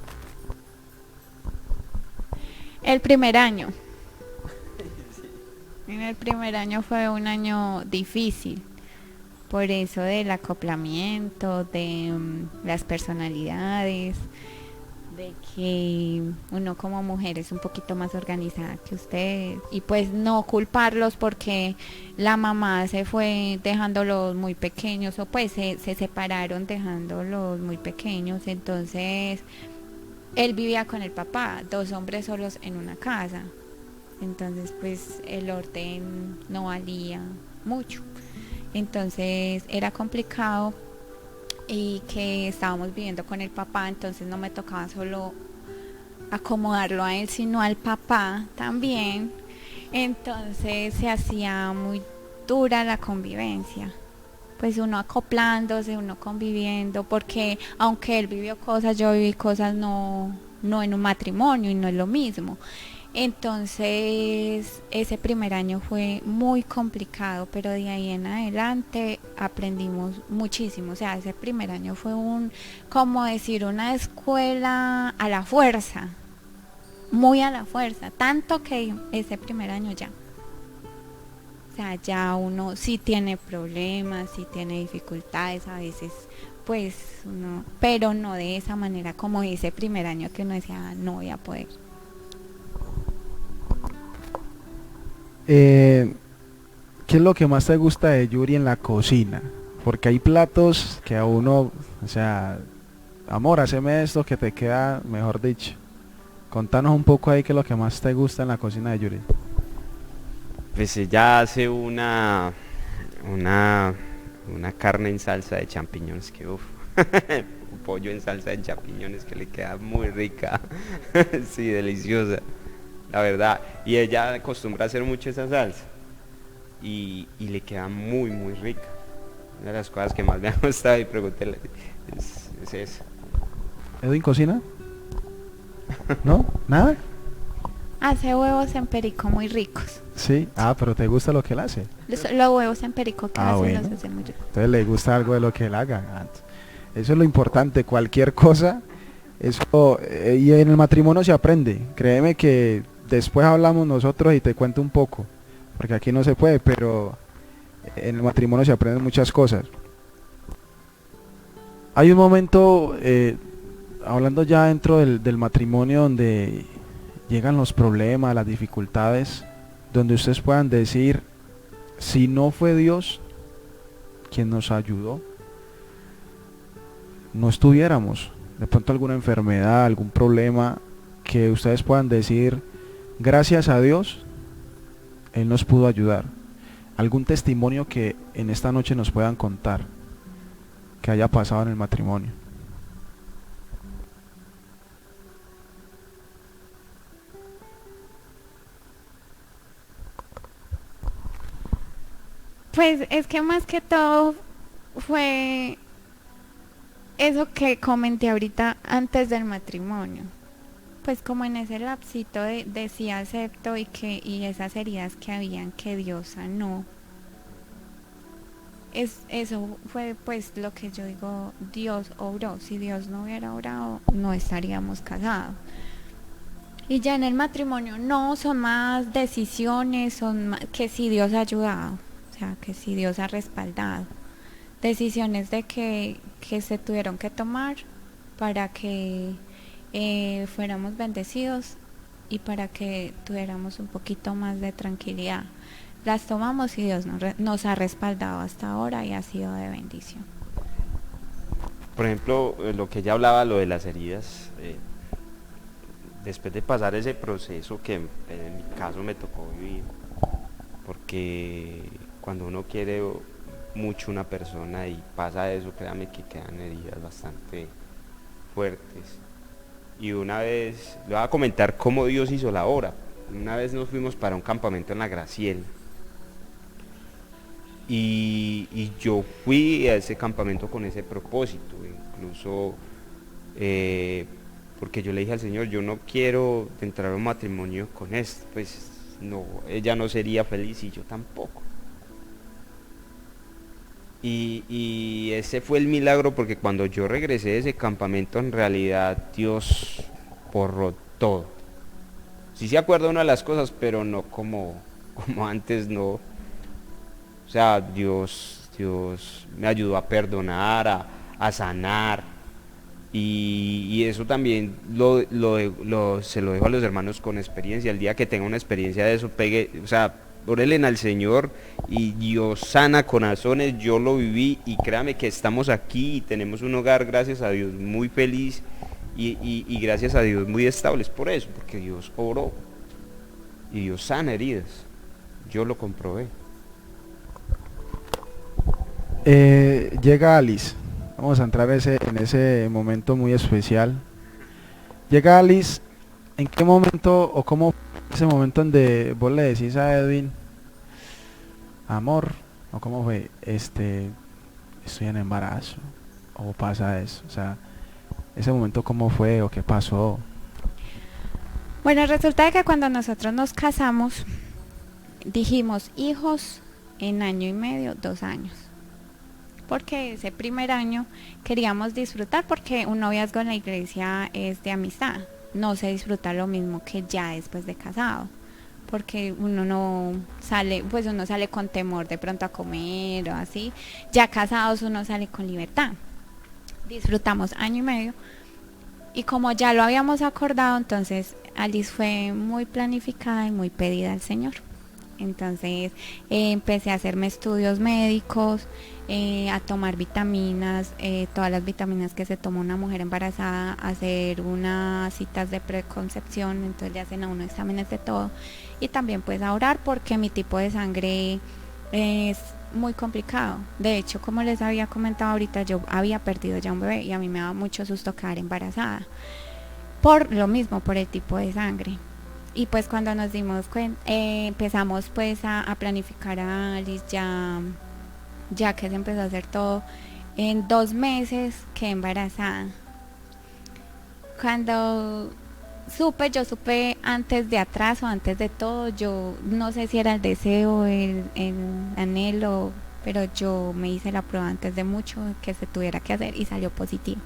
El primer año. En el primer año fue un año difícil, por eso del acoplamiento, de las personalidades, de que uno como mujer es un poquito más organizada que ustedes, y pues no culparlos porque la mamá se fue dejándolos muy pequeños, o pues se separaron dejándolos muy pequeños. Entonces él vivía con el papá, 2 hombres solos en una casa. Entonces pues el orden no valía mucho. Entonces era complicado, y que estábamos viviendo con el papá, entonces no me tocaba solo acomodarlo a él, sino al papá también. Entonces se hacía muy dura la convivencia. Pues uno acoplándose, uno conviviendo, porque aunque él vivió cosas, yo viví cosas, no en un matrimonio, y no es lo mismo. Entonces ese primer año fue muy complicado, pero de ahí en adelante aprendimos muchísimo. O sea, ese primer año fue como decir, una escuela a la fuerza, muy a la fuerza, tanto que ese primer año ya. O sea, ya uno sí tiene problemas, sí tiene dificultades a veces, pues uno, pero no de esa manera como ese primer año que uno decía, no voy a poder. ¿Qué es lo que más te gusta de Yuri en la cocina? Porque hay platos que a uno, o sea, amor, haceme esto que te queda, mejor dicho. Contanos un poco ahí qué es lo que más te gusta en la cocina de Yuri. Pues ella hace una carne en salsa de champiñones que uff, un pollo en salsa de champiñones que le queda muy rica, sí, deliciosa, la verdad. Y ella acostumbra a hacer mucho esa salsa y le queda muy muy rica. Una de las cosas que más me ha gustado y pregúntele es eso. ¿Edwin cocina? ¿No? ¿Nada? Hace huevos en perico muy ricos. Sí. Ah, pero ¿te gusta lo que él hace? Los huevos en perico que hace bueno. los hace muy ricos. Entonces le gusta algo de lo que él haga. Eso es lo importante, cualquier cosa. Eso, y en el matrimonio se aprende. Créeme que después hablamos nosotros y te cuento un poco, porque aquí no se puede, pero en el matrimonio se aprenden muchas cosas. Hay un momento, hablando ya dentro del matrimonio, donde llegan los problemas, las dificultades, donde ustedes puedan decir, si no fue Dios quien nos ayudó, no estuviéramos. De pronto alguna enfermedad, algún problema, que ustedes puedan decir, gracias a Dios, Él nos pudo ayudar. Algún testimonio que en esta noche nos puedan contar, que haya pasado en el matrimonio. Pues es que más que todo fue eso que comenté ahorita antes del matrimonio. Pues como en ese lapsito de sí acepto, y esas heridas que habían que Dios sanó. Eso fue pues lo que yo digo, Dios obró. Si Dios no hubiera obrado, no estaríamos casados. Y ya en el matrimonio no, son más decisiones, que si Dios ha ayudado, o sea, que si Dios ha respaldado. Decisiones de que se tuvieron que tomar para que fuéramos bendecidos y para que tuviéramos un poquito más de tranquilidad. Las tomamos y Dios nos ha respaldado hasta ahora y ha sido de bendición. Por ejemplo, lo que ella hablaba, lo de las heridas, después de pasar ese proceso que en mi caso me tocó vivir, porque cuando uno quiere mucho una persona y pasa eso, créame que quedan heridas bastante fuertes. Y una vez, le voy a comentar cómo Dios hizo la obra. Una vez nos fuimos para un campamento en la Graciela. Y yo fui a ese campamento con ese propósito. Incluso porque yo le dije al Señor, yo no quiero entrar a un matrimonio con esto, pues no, ella no sería feliz y yo tampoco. Y ese fue el milagro, porque cuando yo regresé de ese campamento, en realidad Dios borró todo. Sí se acuerda una de las cosas, pero no como antes, no. O sea, Dios me ayudó a perdonar, a sanar. Y eso también se lo dejo a los hermanos con experiencia. El día que tenga una experiencia de eso, o sea, órelen al Señor y Dios sana corazones. Yo lo viví y créame que estamos aquí y tenemos un hogar, gracias a Dios, muy feliz y gracias a Dios muy estables por eso, porque Dios obró y Dios sana heridas. Yo lo comprobé. Llega Alice. Vamos a entrar en ese momento muy especial. Llega Alice. ¿En qué momento o cómo fue ese momento donde vos le decís a Edwin, amor, o cómo fue, estoy en embarazo, o pasa eso? O sea, ese momento cómo fue o qué pasó. Bueno, resulta que cuando nosotros nos casamos, dijimos hijos en año y medio, 2 años. Porque ese primer año queríamos disfrutar, porque un noviazgo en la iglesia es de amistad. No se disfruta lo mismo que ya después de casado. Porque uno no sale, pues uno sale con temor de pronto a comer o así. Ya casados uno sale con libertad. Disfrutamos año y medio. Y como ya lo habíamos acordado, entonces Alice fue muy planificada y muy pedida al Señor. Entonces empecé a hacerme estudios médicos, a tomar vitaminas, todas las vitaminas que se toma una mujer embarazada, a hacer unas citas de preconcepción, entonces le hacen a uno exámenes de todo. Y también pues a orar, porque mi tipo de sangre es muy complicado. De hecho, como les había comentado ahorita, yo había perdido ya un bebé y a mí me daba mucho susto quedar embarazada. Por lo mismo, por el tipo de sangre. Y pues cuando nos dimos cuenta, empezamos pues a planificar a Alice, ya que se empezó a hacer todo. En 2 meses quedé embarazada. Cuando yo supe antes de atrás o antes de todo. Yo no sé si era el deseo, el anhelo, pero yo me hice la prueba antes de mucho que se tuviera que hacer y salió positivo.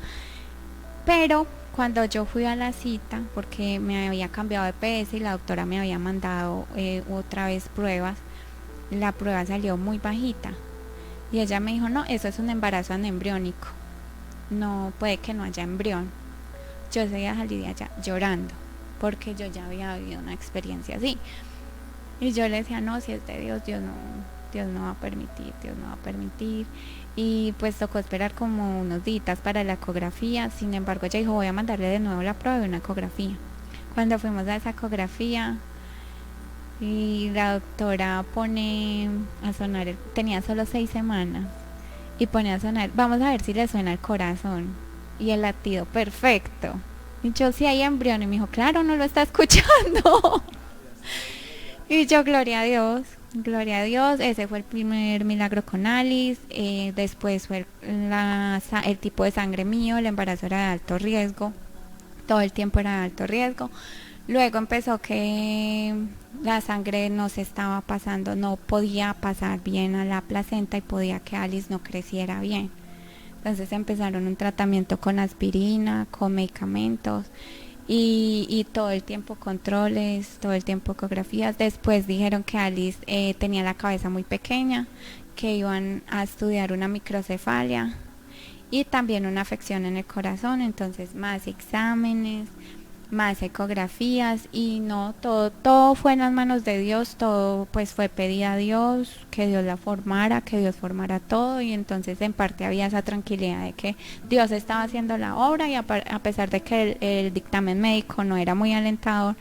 Pero cuando yo fui a la cita, porque me había cambiado de PS y la doctora me había mandado otra vez pruebas, la prueba salió muy bajita. Y ella me dijo, no, eso es un embarazo anembriónico. No, puede que no haya embrión. Yo seguía salir de allá llorando, porque yo ya había vivido una experiencia así. Y yo le decía, no, si es de Dios, Dios no va a permitir. Y pues tocó esperar como unos días para la ecografía. Sin embargo, ella dijo, voy a mandarle de nuevo la prueba de una ecografía. Cuando fuimos a esa ecografía, y la doctora pone a sonar, tenía solo 6 semanas, y pone a sonar, vamos a ver si le suena el corazón, y el latido perfecto. Y yo, si hay embrión, y me dijo, claro, no lo está escuchando. Y yo, gloria a Dios, ese fue el primer milagro con Alice. Después fue el tipo de sangre mío, el embarazo era de alto riesgo, todo el tiempo era de alto riesgo. Luego empezó que la sangre no se estaba pasando, no podía pasar bien a la placenta y podía que Alice no creciera bien. Entonces empezaron un tratamiento con aspirina, con medicamentos y todo el tiempo controles, todo el tiempo ecografías. Después dijeron que Alice tenía la cabeza muy pequeña, que iban a estudiar una microcefalia y también una afección en el corazón. Entonces más exámenes, más ecografías, y no, todo fue en las manos de Dios. Todo pues fue pedir a Dios que Dios la formara, que Dios formara todo. Y entonces en parte había esa tranquilidad de que Dios estaba haciendo la obra, y a pesar de que el dictamen médico no era muy alentador,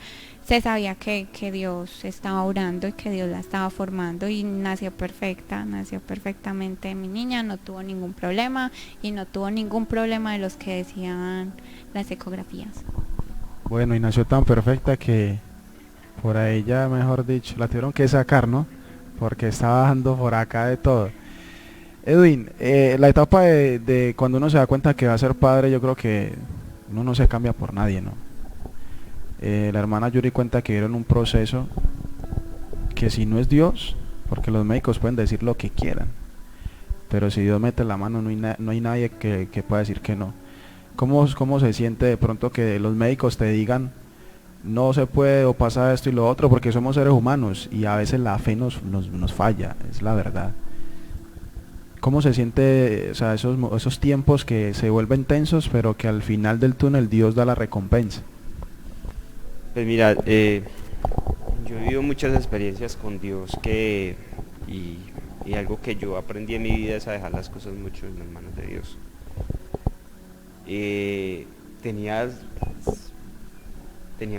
se sabía que Dios estaba orando y que Dios la estaba formando, y nació perfectamente mi niña. No tuvo ningún problema, y no tuvo ningún problema de los que decían las ecografías. Bueno, y nació tan perfecta que por ahí ya, mejor dicho, la tuvieron que sacar, ¿no? Porque estaba dando por acá de todo. Edwin, la etapa de cuando uno se da cuenta que va a ser padre, yo creo que Uno no se cambia por nadie, ¿no? La hermana Yuri cuenta que vieron un proceso que si no es Dios, porque los médicos pueden decir lo que quieran, pero si Dios mete la mano no hay nadie que pueda decir que no. ¿Cómo se siente de pronto que los médicos te digan no se puede o pasa esto y lo otro? Porque somos seres humanos y a veces la fe nos falla, es la verdad. ¿Cómo se siente, o sea, esos tiempos que se vuelven tensos, pero que al final del túnel Dios da la recompensa? Pues mira, yo he vivido muchas experiencias con Dios y algo que yo aprendí en mi vida es a dejar las cosas mucho en las manos de Dios. Tenía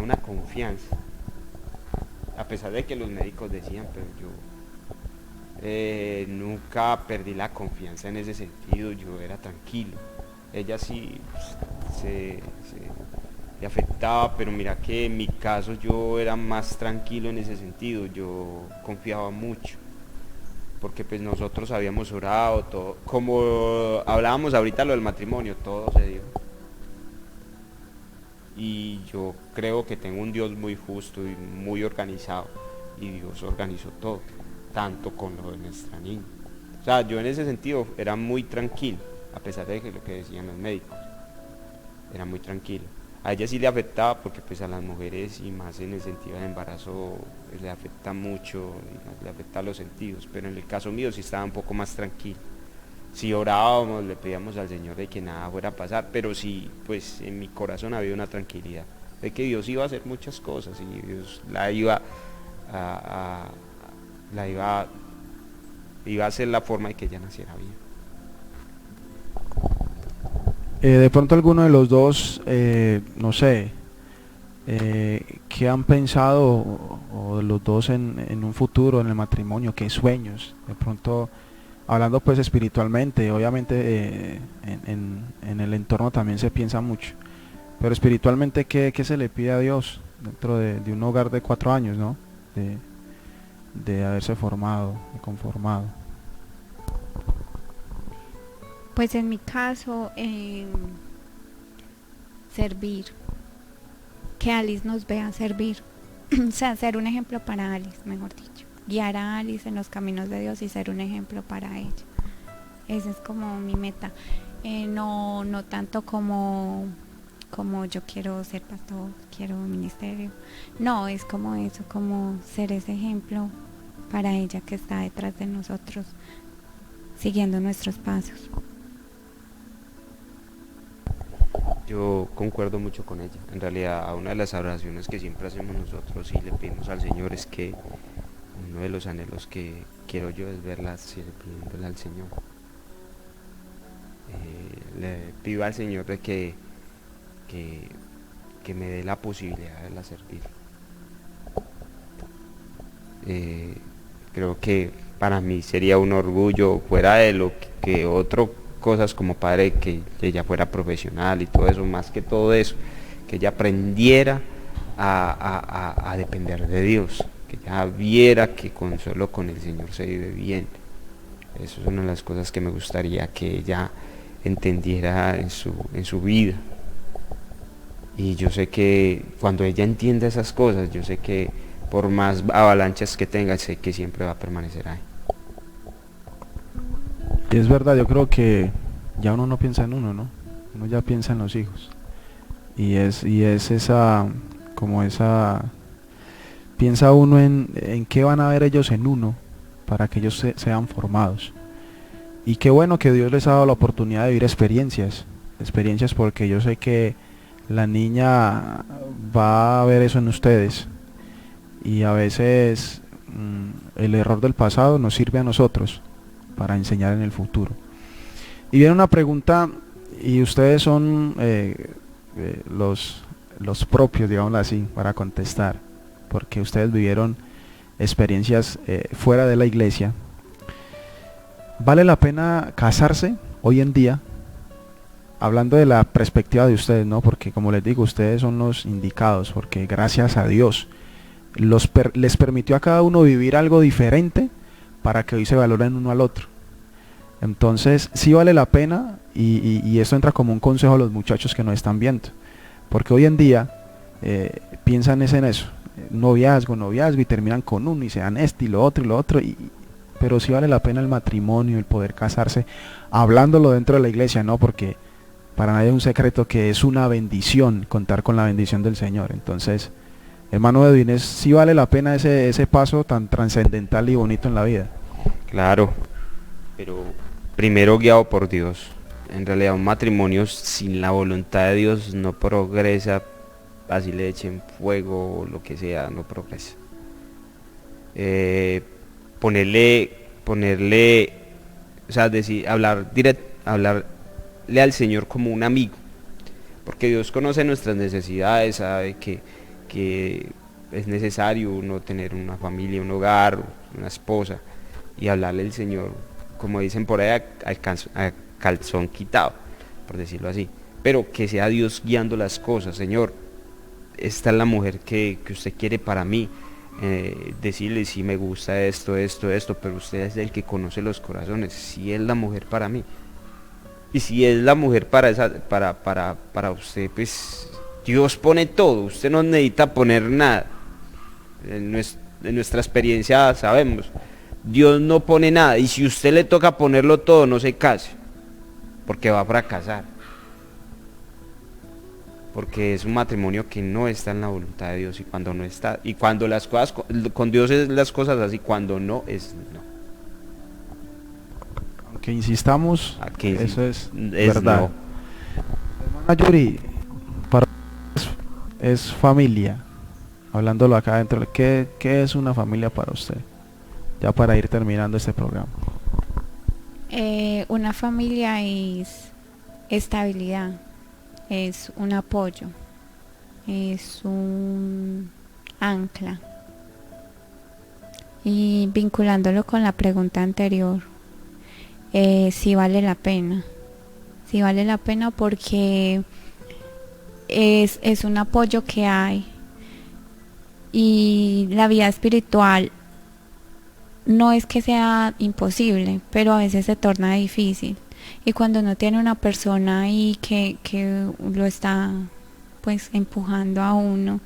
una confianza, a pesar de que los médicos decían, pero yo nunca perdí la confianza en ese sentido, yo era tranquilo. Ella sí se afectaba, pero mira que en mi caso yo era más tranquilo en ese sentido, yo confiaba mucho, porque pues nosotros habíamos orado, todo, como hablábamos ahorita lo del matrimonio, todo se dio. Y yo creo que tengo un Dios muy justo y muy organizado, y Dios organizó todo, tanto con lo de nuestra niña. O sea, yo en ese sentido era muy tranquilo, a pesar de lo que decían los médicos, era muy tranquilo. A ella sí le afectaba porque pues a las mujeres y más en el sentido del embarazo le afecta mucho, le afecta a los sentidos, pero en el caso mío sí estaba un poco más tranquilo. Si orábamos, le pedíamos al Señor de que nada fuera a pasar, pero sí, pues en mi corazón había una tranquilidad de que Dios iba a hacer muchas cosas y Dios iba a hacer la forma de que ella naciera bien. De pronto alguno de los dos, no sé, ¿qué han pensado o de los dos en un futuro, en el matrimonio? ¿Qué sueños? De pronto, hablando pues espiritualmente, obviamente en el entorno también se piensa mucho, pero espiritualmente, ¿qué se le pide a Dios dentro de un hogar de 4 años, ¿no? De haberse formado, de conformado. Pues en mi caso, servir, que Alice nos vea servir, o sea, ser un ejemplo para Alice, mejor dicho, guiar a Alice en los caminos de Dios y ser un ejemplo para ella. Esa es como mi meta, no tanto como yo quiero ser pastor, quiero un ministerio, no, es como eso, como ser ese ejemplo para ella que está detrás de nosotros, siguiendo nuestros pasos. Yo concuerdo mucho con ella. En realidad, una de las oraciones que siempre hacemos nosotros y le pedimos al Señor es que uno de los anhelos que quiero yo es verla sirviéndole al Señor. Le pido al Señor de que me dé la posibilidad de verla servir. Creo que para mí sería un orgullo, fuera de lo que otro cosas como padre, que ella fuera profesional y todo eso, más que todo eso, que ella aprendiera a depender de Dios, que ella viera que solo con el Señor se vive bien. Eso es una de las cosas que me gustaría que ella entendiera en su vida. Y yo sé que cuando ella entienda esas cosas, yo sé que por más avalanchas que tenga, sé que siempre va a permanecer ahí. Y es verdad, yo creo que ya uno no piensa en uno, ¿no? Uno ya piensa en los hijos. Y es esa, piensa uno en qué van a ver ellos en uno, para que ellos sean formados. Y qué bueno que Dios les ha dado la oportunidad de vivir experiencias porque yo sé que la niña va a ver eso en ustedes. Y a veces el error del pasado nos sirve a nosotros para enseñar en el futuro. Y viene una pregunta, y ustedes son los propios, digámoslo así, para contestar, porque ustedes vivieron experiencias fuera de la iglesia. ¿Vale la pena casarse hoy en día? Hablando de la perspectiva de ustedes, ¿no? Porque como les digo, ustedes son los indicados, porque gracias a Dios les permitió a cada uno vivir algo diferente para que hoy se valoren uno al otro. Entonces sí vale la pena, y esto entra como un consejo a los muchachos que nos están viendo. porque hoy en día piensan es en eso, noviazgo, y terminan con uno y se dan esto y lo otro, pero sí vale la pena el matrimonio, el poder casarse, hablándolo dentro de la iglesia, ¿no? Porque para nadie es un secreto que es una bendición contar con la bendición del Señor. Entonces, hermano Edwin, sí vale la pena ese paso tan trascendental y bonito en la vida. Claro, pero primero guiado por Dios. En realidad un matrimonio sin la voluntad de Dios no progresa, así le echen fuego o lo que sea, no progresa. Ponerle, o sea, hablarle al Señor como un amigo, porque Dios conoce nuestras necesidades, sabe que es necesario uno tener una familia, un hogar, una esposa, y hablarle al Señor, como dicen por ahí, a calzón quitado, por decirlo así, pero que sea Dios guiando las cosas. Señor, esta es la mujer que usted quiere para mí, decirle si me gusta esto, pero usted es el que conoce los corazones, si es la mujer para mí, y si es la mujer para usted, pues Dios pone todo, usted no necesita poner nada. En nuestra experiencia sabemos, Dios no pone nada, y si usted le toca ponerlo todo, no se case, porque va a fracasar, porque es un matrimonio que no está en la voluntad de Dios, y cuando no está, y cuando las cosas con Dios es las cosas así, cuando no es no. Aunque insistamos, eso es verdad. No. Hermana Yuri, para es familia, hablándolo acá adentro, ¿qué es una familia para usted? Ya para ir terminando este programa. Una familia es estabilidad, es un apoyo, es un ancla. Y vinculándolo con la pregunta anterior, sí vale la pena porque es un apoyo que hay, y la vida espiritual no es que sea imposible, pero a veces se torna difícil, y cuando uno tiene una persona ahí que lo está pues empujando a uno,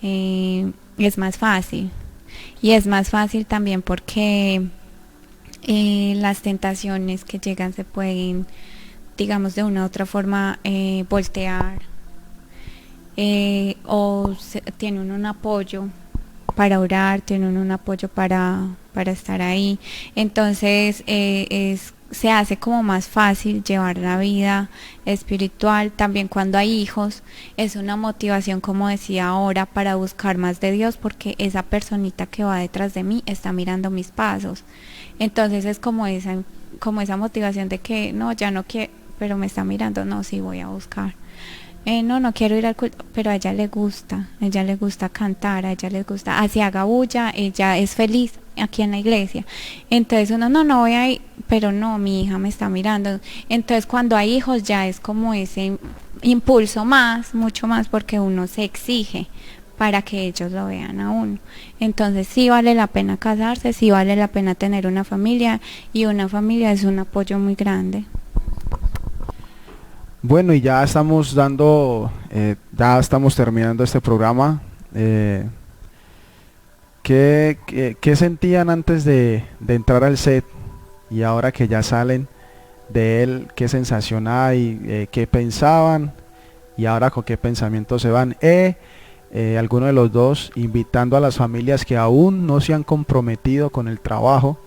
es más fácil, y es más fácil también porque las tentaciones que llegan se pueden, digamos, de una u otra forma voltear, tiene uno un apoyo para orar, tiene uno un apoyo para estar ahí. Entonces se hace como más fácil llevar la vida espiritual. También cuando hay hijos es una motivación, como decía ahora, para buscar más de Dios, porque esa personita que va detrás de mí está mirando mis pasos. Entonces es como esa motivación de que no, ya no quiero, pero me está mirando, no, sí voy a buscar. No quiero ir al culto, pero a ella le gusta cantar, a ella le gusta, así haga bulla, ella es feliz aquí en la iglesia. Entonces uno, no voy a ir, pero no, mi hija me está mirando. Entonces cuando hay hijos ya es como ese impulso mucho más, porque uno se exige para que ellos lo vean a uno. Entonces sí vale la pena casarse, sí vale la pena tener una familia, y una familia es un apoyo muy grande. Bueno, y ya estamos terminando este programa. ¿Qué sentían antes de entrar al set, y ahora que ya salen de él, qué sensación hay, qué pensaban, y ahora con qué pensamientos se van? Alguno de los dos invitando a las familias que aún no se han comprometido con el trabajo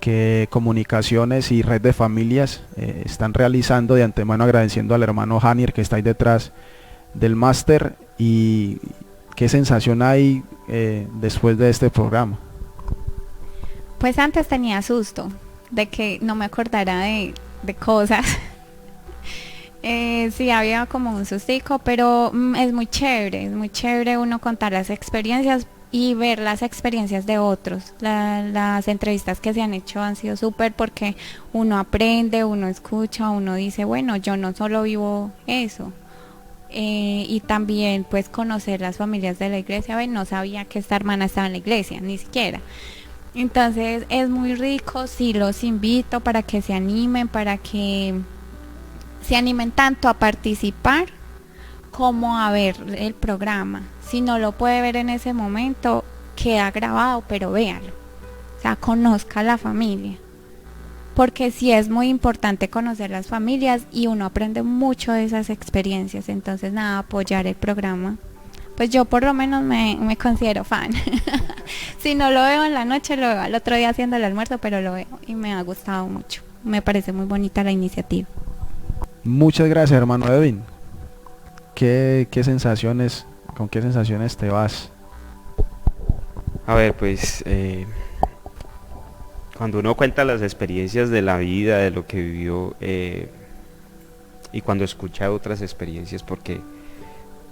que Comunicaciones y Red de Familias están realizando, de antemano agradeciendo al hermano Janier, que está ahí detrás del máster. Y qué sensación hay después de este programa. Pues antes tenía susto de que no me acordara de cosas. Sí, había como un sustico, pero es muy chévere uno contar las experiencias y ver las experiencias de otros. Las entrevistas que se han hecho han sido súper, porque uno aprende, uno escucha, uno dice, bueno, yo no solo vivo eso. Y también pues conocer las familias de la iglesia. No sabía que esta hermana estaba en la iglesia, ni siquiera. Entonces es muy rico, sí, los invito para que se animen tanto a participar como a ver el programa. Si no lo puede ver en ese momento, queda grabado, pero véalo. O sea, conozca a la familia. Porque sí es muy importante conocer las familias y uno aprende mucho de esas experiencias. Entonces, nada, apoyar el programa. Pues yo por lo menos me considero fan. Si no lo veo en la noche, lo veo al otro día haciendo el almuerzo, pero lo veo y me ha gustado mucho. Me parece muy bonita la iniciativa. Muchas gracias, hermano Edwin. ¿Qué sensaciones, con qué sensaciones te vas? A ver, pues cuando uno cuenta las experiencias de la vida, de lo que vivió, y cuando escucha otras experiencias, porque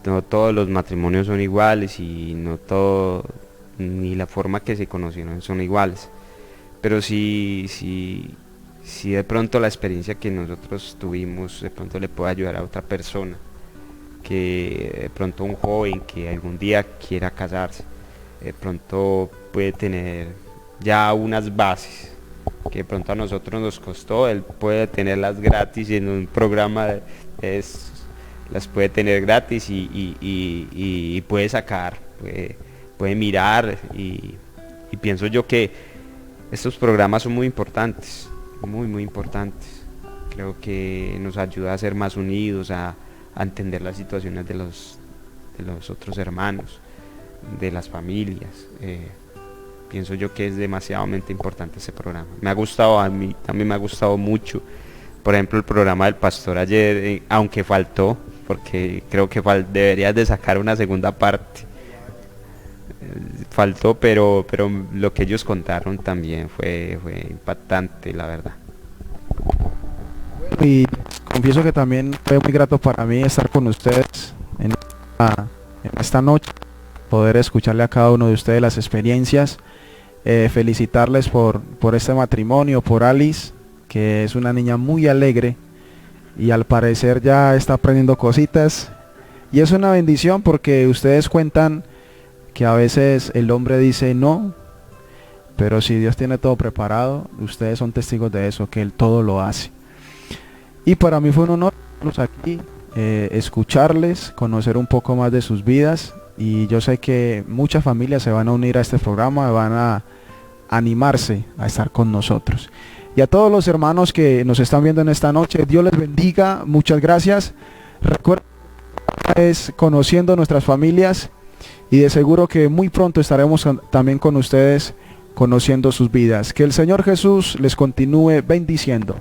no todos los matrimonios son iguales y no todo, ni la forma que se conocieron son iguales, pero sí de pronto la experiencia que nosotros tuvimos de pronto le puede ayudar a otra persona, que de pronto un joven que algún día quiera casarse, de pronto puede tener ya unas bases que de pronto a nosotros nos costó, él puede tenerlas gratis en un programa las puede tener gratis y puede sacar, puede mirar y pienso yo que estos programas son muy importantes, muy importantes. Creo que nos ayuda a ser más unidos, a entender las situaciones de los otros hermanos, de las familias. Pienso yo que es demasiadamente importante ese programa. Me ha gustado, a mí también me ha gustado mucho, por ejemplo, el programa del pastor ayer, aunque faltó, porque creo que deberías de sacar una segunda parte. Faltó, pero lo que ellos contaron también fue impactante, la verdad. Y confieso que también fue muy grato para mí estar con ustedes en esta noche, poder escucharle a cada uno de ustedes las experiencias, felicitarles por este matrimonio, por Alice, que es una niña muy alegre y al parecer ya está aprendiendo cositas, y es una bendición porque ustedes cuentan que a veces el hombre dice no, pero si Dios tiene todo preparado, ustedes son testigos de eso, que Él todo lo hace. Y para mí fue un honor estarlos aquí, escucharles, conocer un poco más de sus vidas, y yo sé que muchas familias se van a unir a este programa, van a animarse a estar con nosotros. Y a todos los hermanos que nos están viendo en esta noche, Dios les bendiga, muchas gracias. Recuerden, es conociendo nuestras familias, y de seguro que muy pronto estaremos también con ustedes conociendo sus vidas. Que el Señor Jesús les continúe bendiciendo.